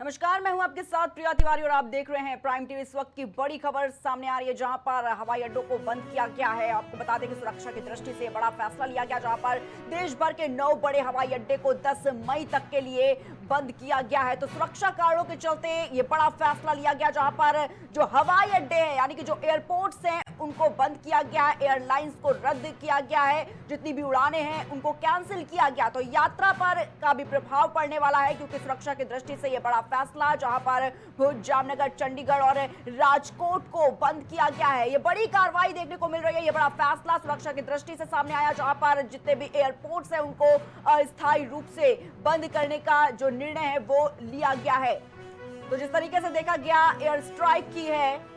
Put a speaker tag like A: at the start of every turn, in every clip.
A: नमस्कार, मैं हूं आपके साथ प्रिया तिवारी और आप देख रहे हैं प्राइम टीवी। इस वक्त की बड़ी खबर सामने आ रही है जहां पर हवाई अड्डों को बंद किया गया है। आपको बता दें कि सुरक्षा की दृष्टि से बड़ा फैसला लिया गया, जहां पर देश भर के 9 बड़े हवाई अड्डे को 10 मई तक के लिए बंद किया गया है। तो सुरक्षा कारणों के चलते ये बड़ा फैसला लिया गया, जहां पर जो हवाई अड्डे हैं यानी कि जो एयरपोर्ट्स हैं उनको बंद किया गया है, एयरलाइंस को रद्द किया गया है, जितनी भी उड़ानें हैं उनको कैंसिल किया गया। तो यात्रा पर का भी प्रभाव पड़ने वाला है, क्योंकि सुरक्षा की दृष्टि से यह बड़ा फैसला, जहां पर भुज, जामनगर, चंडीगढ़ और राजकोट को बंद किया गया है। यह बड़ी कार्रवाई देखने को मिल रही है। यह बड़ा फैसला सुरक्षा की दृष्टि से सामने आया, जहां पर जितने भी एयरपोर्ट्स हैं उनको अस्थायी रूप से बंद करने का जो निर्णय है वो लिया गया है। तो जिस तरीके से देखा गया एयर स्ट्राइक की है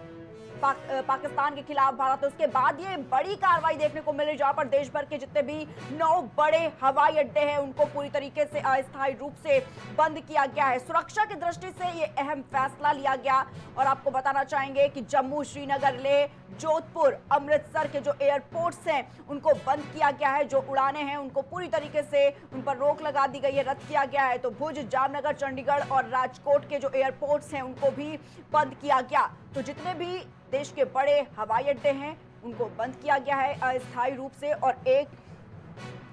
A: पाकिस्तान के खिलाफ भारत, तो उसके बाद ये बड़ी कार्रवाई देखने को मिल रही, जहां पर देश भर के जितने भी 9 बड़े हवाई अड्डे हैं उनको पूरी तरीके से अस्थायी रूप से बंद किया गया है। सुरक्षा की दृष्टि से ये अहम फैसला लिया गया। और आपको बताना चाहेंगे कि जम्मू, श्रीनगर, लेह, जोधपुर, अमृतसर के जो एयरपोर्ट्स हैं उनको बंद किया गया है। जो उड़ानें हैं उनको पूरी तरीके से उन पर रोक लगा दी गई है, रद्द किया गया है। तो भुज, जामनगर, चंडीगढ़ और राजकोट के जो एयरपोर्ट्स हैं उनको भी बंद किया गया। तो जितने भी देश के बड़े हवाई अड्डे हैं उनको बंद किया गया है अस्थायी रूप से। और एक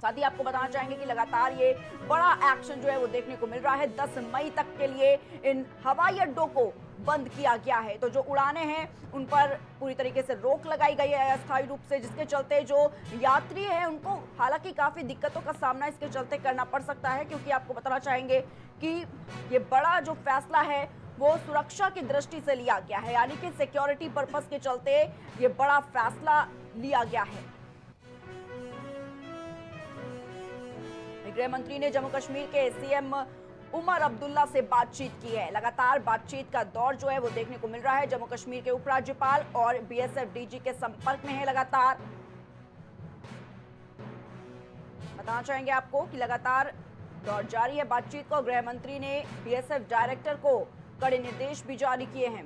A: साथ ही आपको बताना चाहेंगे कि लगातार ये बड़ा एक्शन जो है वो देखने को मिल रहा है। 10 मई तक के लिए इन हवाई अड्डों को बंद किया गया है। तो जो उड़ानें हैं उन पर पूरी तरीके से रोक लगाई गई है अस्थायी रूप से, जिसके चलते जो यात्री हैं उनको हालांकि काफी दिक्कतों का सामना इसके चलते करना पड़ सकता है, क्योंकि आपको बताना चाहेंगे कि ये बड़ा जो फैसला है वो सुरक्षा की दृष्टि से लिया गया है, यानी कि सिक्योरिटी पर्पस के चलते ये बड़ा फैसला लिया गया है। गृह मंत्री ने जम्मू कश्मीर के सीएम उमर अब्दुल्ला से बातचीत की है। लगातार बातचीत का दौर जो है वो देखने को मिल रहा है। जम्मू कश्मीर के उपराज्यपाल और बीएसएफ डीजी के संपर्क में है लगातार। बताना चाहेंगे आपको कि लगातार दौर जारी है बातचीत को। गृह मंत्री ने बीएसएफ डायरेक्टर को कड़े निर्देश भी जारी किए हैं।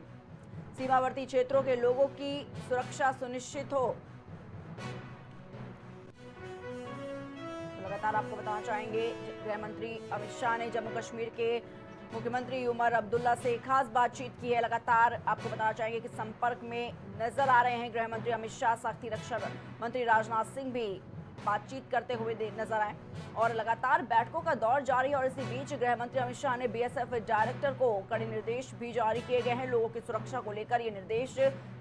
A: सीमावर्ती क्षेत्रों के लोगों की सुरक्षा सुनिश्चित हो। लगातार आपको बताना चाहेंगे गृह मंत्री अमित शाह ने जम्मू कश्मीर के मुख्यमंत्री उमर अब्दुल्ला से खास बातचीत की है। लगातार आपको बताना चाहेंगे कि संपर्क में नजर आ रहे हैं गृह मंत्री अमित शाह। साथ ही रक्षा मंत्री राजनाथ सिंह भी बातचीत करते हुए नजर आए और लगातार बैठकों का दौर जारी है। और इसी बीच गृह मंत्री अमित शाह ने बीएसएफ डायरेक्टर को कड़े निर्देश भी जारी किए गए हैं। लोगों की सुरक्षा को लेकर ये निर्देश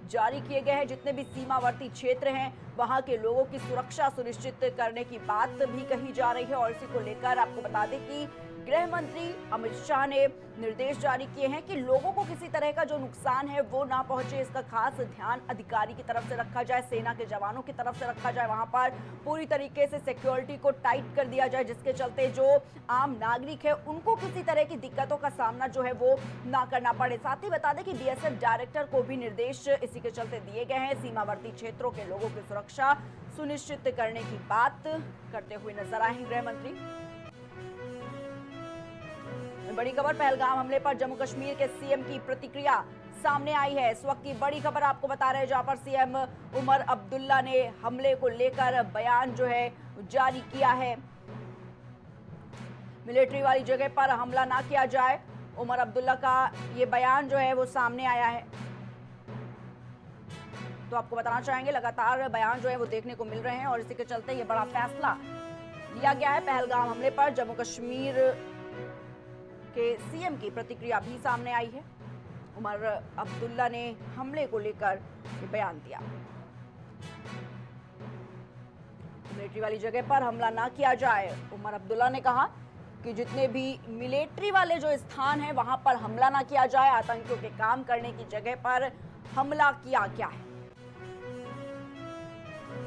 A: जारी किए गए हैं। जितने भी सीमावर्ती क्षेत्र हैं वहां के लोगों की सुरक्षा सुनिश्चित करने की बात भी कही जा रही है। और इसी को लेकर आपको बता दें कि गृह मंत्री अमित शाह ने निर्देश जारी किए हैं कि लोगों को किसी तरह का जो नुकसान है वो ना पहुंचे, इसका खास ध्यान अधिकारी की तरफ से रखा जाए, सेना के जवानों की तरफ से रखा जाए। वहां पर पूरी तरीके से सिक्योरिटी को टाइट कर दिया जाए, जिसके चलते जो आम नागरिक है उनको किसी तरह की दिक्कतों का सामना जो है वो ना करना पड़े। साथ ही बता दें कि बीएसएफ डायरेक्टर को भी निर्देश इसी के चलते दिए गए हैं। सीमावर्ती क्षेत्रों के लोगों की सुरक्षा सुनिश्चित करने की बात करते हुए नजर आए हैं गृह मंत्री। बड़ी खबर, पहलगाम हमले पर जम्मू कश्मीर के सीएम की प्रतिक्रिया सामने आई है। इस वक्त की बड़ी खबर आपको बता रहे हैं, जहां पर सीएम उमर अब्दुल्ला ने हमले को लेकर बयान जो है जारी किया है। मिलिट्री वाली जगह पर हमला ना किया जाए, उमर अब्दुल्ला का ये बयान जो है वो सामने आया है। तो आपको बताना चाहेंगे लगातार बयान जो है वो देखने को मिल रहे हैं और इसी के चलते ये बड़ा फैसला लिया गया है। पहलगाम हमले पर जम्मू कश्मीर के सीएम की प्रतिक्रिया भी सामने आई है। उमर अब्दुल्ला ने हमले को लेकर बयान दिया। मिलिट्री वाली जगह पर हमला ना किया जाए, उमर अब्दुल्ला ने कहा कि जितने भी मिलिट्री वाले जो स्थान हैं वहां पर हमला ना किया जाए। आतंकियों के काम करने की जगह पर हमला किया गया है।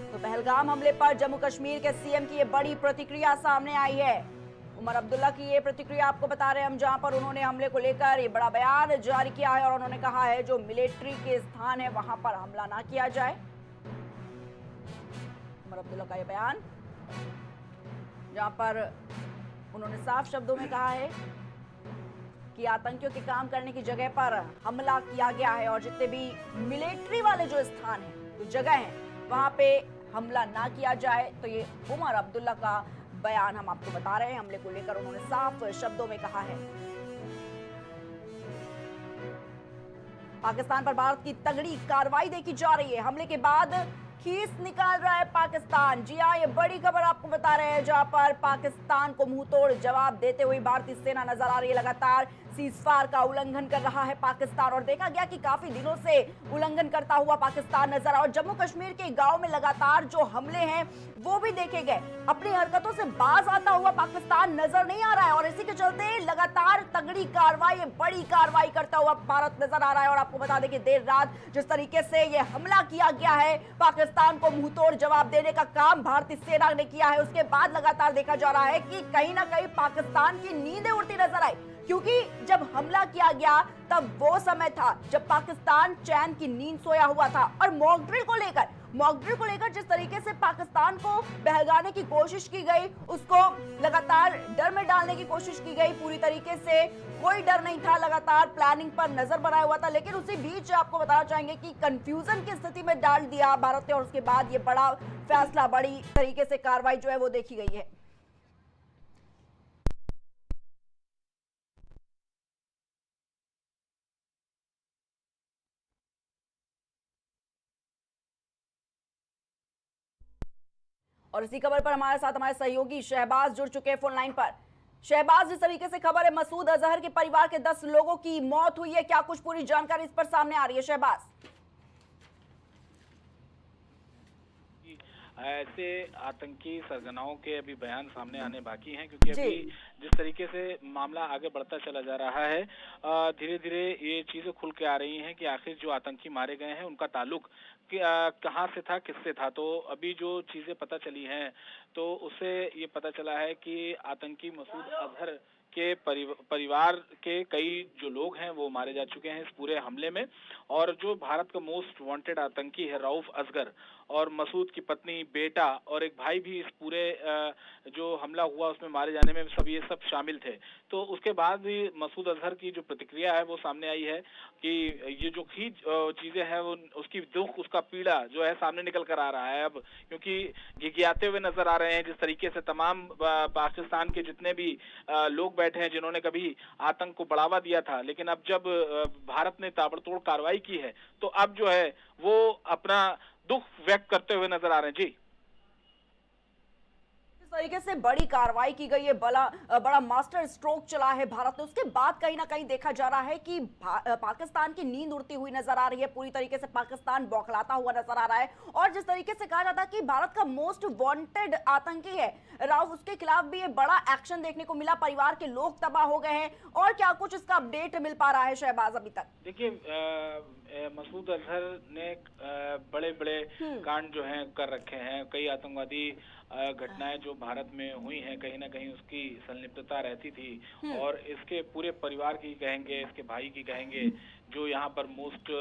A: तो पहलगाम हमले पर जम्मू कश्मीर के सीएम की ये बड़ी प्रतिक्रिया सामने आई है। उमर अब्दुल्ला की ये प्रतिक्रिया आपको बता रहे हैं हम, जहां पर उन्होंने हमले को लेकर ये बड़ा बयान जारी किया है और उन्होंने कहा है जो मिलिट्री के स्थान है वहां पर हमला ना किया जाए। उमर अब्दुल्ला का ये बयान, जहां पर उन्होंने साफ शब्दों में कहा है कि आतंकियों के काम करने की जगह पर हमला किया गया है और जितने भी मिलिट्री वाले जो स्थान है, जो जगह है, वहां पे हमला ना किया जाए। तो ये उमर अब्दुल्ला का बयान हम आपको बता रहे हैं। हमले को लेकर उन्होंने साफ शब्दों में कहा है। पाकिस्तान पर भारत की तगड़ी कार्रवाई देखी जा रही है। हमले के बाद खीस निकाल रहा है पाकिस्तान। जी हाँ, ये बड़ी खबर आपको बता रहे हैं, जहां पर पाकिस्तान को मुंहतोड़ जवाब देते हुए भारतीय सेना नजर आ रही है। लगातार सीजफायर का उल्लंघन कर रहा है पाकिस्तान, और देखा गया कि काफी दिनों से उल्लंघन करता हुआ पाकिस्तान नजर आ। और जम्मू कश्मीर के गांव में लगातार जो हमले हैं वो भी देखे गए। अपनी हरकतों से बाज आता हुआ पाकिस्तान नजर नहीं आ रहा है, और इसी के चलते लगातार तगड़ी कार्रवाई, बड़ी कार्रवाई करता हुआ भारत नजर आ रहा है। और आपको बता दें कि देर रात जिस तरीके से यह हमला किया गया है, पाकिस्तान को मुंहतोड़ जवाब देने का काम भारतीय सेना ने किया है, उसके बाद लगातार देखा जा रहा है कि कहीं ना कहीं पाकिस्तान की नींदें उड़ती नजर आई। क्योंकि जब हमला किया गया तब वो समय था जब पाकिस्तान चैन की नींद सोया हुआ था। और मॉक ड्रिल को लेकर जिस तरीके से पाकिस्तान को बहलाने की कोशिश की गई, उसको लगातार डर में डालने की कोशिश की गई। पूरी तरीके से कोई डर नहीं था, लगातार प्लानिंग पर नजर बनाया हुआ था। लेकिन उसी बीच आपको बताना चाहेंगे कि कंफ्यूजन की स्थिति में डाल दिया भारत ने, और उसके बाद ये बड़ा फैसला, बड़ी तरीके से कार्रवाई जो है वो देखी गई है। और इसी खबर पर हमारे साथ हमारे सहयोगी शहबाज जुड़ चुके हैं फोन लाइन पर। शहबाज, जिस तरीके से खबर है मसूद अजहर के परिवार के 10 लोगों की मौत हुई है, क्या कुछ पूरी जानकारी इस पर सामने आ रही है शहबाज?
B: ऐसे आतंकी सरगनाओं के अभी बयान सामने आने बाकी हैं, क्योंकि अभी जिस तरीके से मामला आगे बढ़ता चला जा रहा है, धीरे धीरे ये चीजें खुल के आ रही हैं कि आखिर जो आतंकी मारे गए हैं उनका ताल्लुक कहाँ से था, किससे था। तो अभी जो चीजें पता चली हैं तो उससे ये पता चला है कि आतंकी मसूद अजहर के परिवार के कई जो लोग हैं वो मारे जा चुके हैं इस पूरे हमले में। और जो भारत का मोस्ट वांटेड आतंकी है रऊफ असगर, और मसूद की पत्नी, बेटा और एक भाई भी इस पूरे जो हमला हुआ उसमें मारे जाने में ये सब शामिल थे। तो उसके बाद भी मसूद अजहर की जो प्रतिक्रिया है वो सामने आई है कि ये जो चीजें हैं वो उसकी दुख, उसका पीड़ा जो है सामने निकल कर आ रहा है अब, क्योंकि घिघियाते हुए नजर आ रहे हैं जिस तरीके से तमाम पाकिस्तान के जितने भी लोग बैठे हैं जिन्होंने कभी आतंक को बढ़ावा दिया था, लेकिन अब जब भारत ने ताबड़तोड़ कार्रवाई की है तो अब जो है वो अपना दुख व्यक्त करते हुए नजर आ रहे हैं। जी,
A: इस तरीके से बड़ी कार्रवाई की गई है, बड़ा मास्टर स्ट्रोक चला है भारत ने, उसके बाद कहीं ना कहीं देखा जा रहा है कि पाकिस्तान की नींद उड़ती हुई नजर आ रही है। पूरी तरीके से पाकिस्तान बौखलाता हुआ नजर आ रहा है। और जिस तरीके से कहा जाता है कि भारत का मोस्ट वांटेड आतंकी है राउफ, उसके खिलाफ भी ये बड़ा एक्शन देखने को मिला। परिवार के लोग तबाह हो गए हैं, और क्या कुछ इसका अपडेट मिल पा रहा है शहबाज अभी तक?
B: देखिए, मसूद अजहर ने बड़े बड़े कांड जो हैं कर रखे हैं। कई आतंकवादी घटनाएं जो भारत में हुई हैं कहीं ना कहीं उसकी संलिप्तता रहती थी। और इसके पूरे परिवार की कहेंगे, इसके भाई की कहेंगे, जो यहाँ पर मोस्ट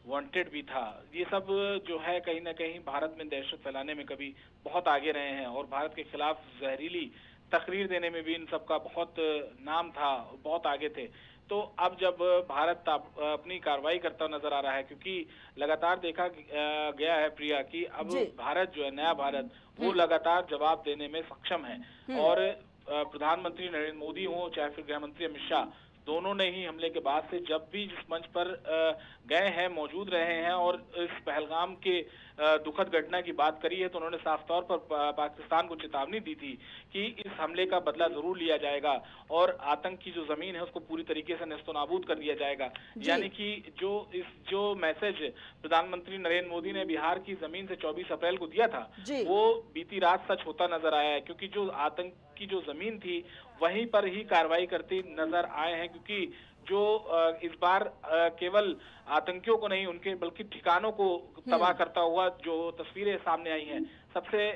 B: वांटेड भी था। ये सब जो है कहीं ना कहीं भारत में दहशत फैलाने में कभी बहुत आगे रहे हैं, और भारत के खिलाफ जहरीली तकरीर देने में भी इन सब का बहुत नाम था, बहुत आगे थे। तो अब जब भारत अपनी कार्रवाई करता नजर आ रहा है, क्योंकि लगातार देखा गया है प्रिया कि अब भारत जो है, नया भारत, वो लगातार जवाब देने में सक्षम है। और प्रधानमंत्री नरेंद्र मोदी हो चाहे फिर गृह मंत्री अमित शाह, दोनों ने ही हमले के बाद से जब भी जिस मंच पर गए हैं, मौजूद रहे हैं और इस पहलगाम के दुखद घटना की बात करी है, तो उन्होंने साफ तौर पर पाकिस्तान को चेतावनी दी थी कि इस हमले का बदला जरूर लिया जाएगा और आतंक की जो जमीन है उसको पूरी तरीके से नेस्तनाबूद कर दिया जाएगा। यानी कि जो मैसेज प्रधानमंत्री नरेंद्र मोदी ने बिहार की जमीन से 24 अप्रैल को दिया था, वो बीती रात सच होता नजर आया है, क्योंकि जो आतंक की जो जमीन थी वहीं पर ही कार्रवाई करते नजर आए हैं। क्योंकि जो इस बार केवल आतंकियों को नहीं, उनके बल्कि ठिकानों को तबाह करता हुआ जो तस्वीरें सामने आई हैं, सबसे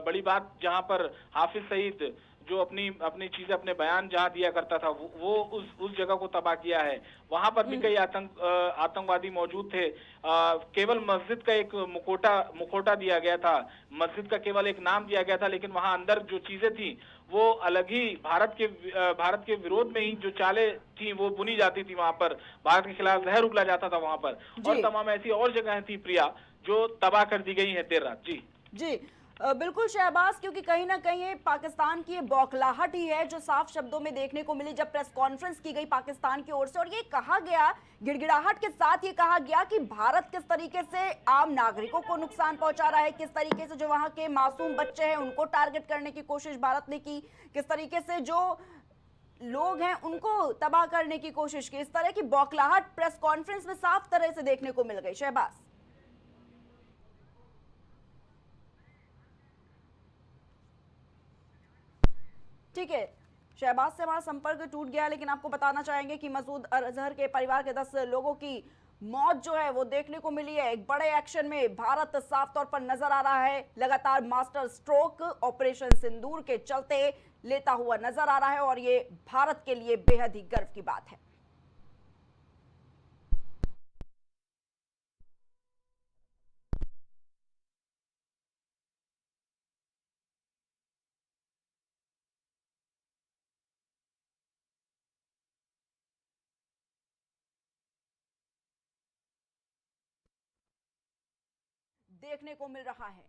B: बड़ी बात जहां पर हाफिज सईद जो अपनी चीजें, अपने बयान जहां दिया करता था, वो उस जगह को तबाह किया है। वहां पर भी कई आतंकवादी मौजूद थे। केवल मस्जिद का एक मुखौटा दिया गया था, मस्जिद का केवल एक नाम दिया गया था, लेकिन वहां अंदर जो चीजें थी वो अलग ही भारत के विरोध में ही जो चालें थी वो बुनी जाती थी। वहां पर भारत के खिलाफ जहर उगला जाता था वहां पर, और तमाम ऐसी और जगहें थी प्रिया जो तबाह कर दी गई हैं देर रात। जी
A: जी, बिल्कुल शहबाज, क्योंकि कहीं ना कहीं ये पाकिस्तान की ये बौखलाहट ही है जो साफ शब्दों में देखने को मिली जब प्रेस कॉन्फ्रेंस की गई पाकिस्तान की ओर से, और ये कहा गया, गिड़गिड़ाहट के साथ ये कहा गया कि भारत किस तरीके से आम नागरिकों को नुकसान पहुंचा रहा है, किस तरीके से जो वहां के मासूम बच्चे हैं उनको टारगेट करने की कोशिश भारत ने की, किस तरीके से जो लोग हैं उनको तबाह करने की कोशिश की। इस तरह की बौखलाहट प्रेस कॉन्फ्रेंस में साफ तरह से देखने को मिल गई शहबाज। ठीक है, शहबाज से हमारा संपर्क टूट गया, लेकिन आपको बताना चाहेंगे कि मसूद अजहर के परिवार के 10 लोगों की मौत जो है वो देखने को मिली है। एक बड़े एक्शन में भारत साफ तौर पर नजर आ रहा है, लगातार मास्टर स्ट्रोक ऑपरेशन सिंदूर के चलते लेता हुआ नजर आ रहा है, और ये भारत के लिए बेहद ही गर्व की बात है। देखने को मिल रहा है